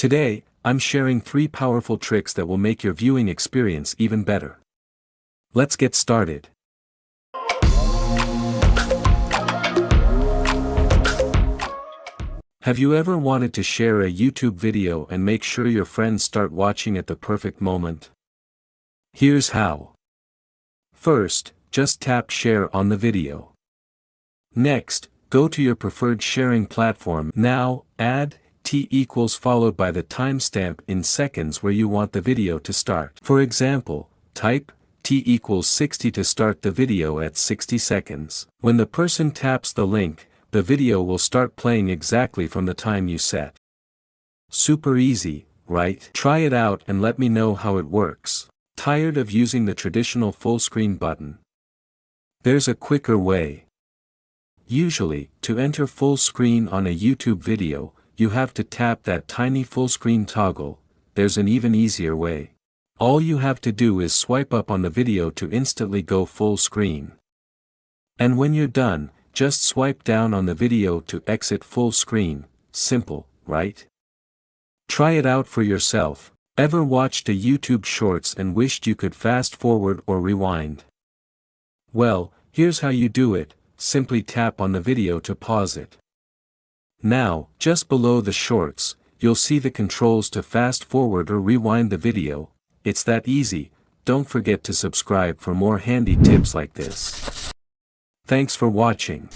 Today, I'm sharing 3 powerful tricks that will make your viewing experience even better. Let's get started. Have you ever wanted to share a YouTube video and make sure your friends start watching at the perfect moment? Here's how. First, just tap share on the video. Next, go to your preferred sharing platform. Now, add T equals followed by the timestamp in seconds where you want the video to start. For example, type T equals 60 to start the video at 60 seconds. When the person taps the link, the video will start playing exactly from the time you set. Super easy, right? Try it out and let me know how it works. Tired of using the traditional full screen button? There's a quicker way. Usually, to enter full screen on a YouTube video, you have to tap that tiny full screen toggle. There's an even easier way. All you have to do is swipe up on the video to instantly go full screen. And when you're done, just swipe down on the video to exit full screen. Simple, right? Try it out for yourself. Ever watched a YouTube Shorts and wished you could fast forward or rewind? Well, here's how you do it. Simply tap on the video to pause it. Now, just below the shorts, you'll see the controls to fast forward or rewind the video. It's that easy. Don't forget to subscribe for more handy tips like this. Thanks for watching.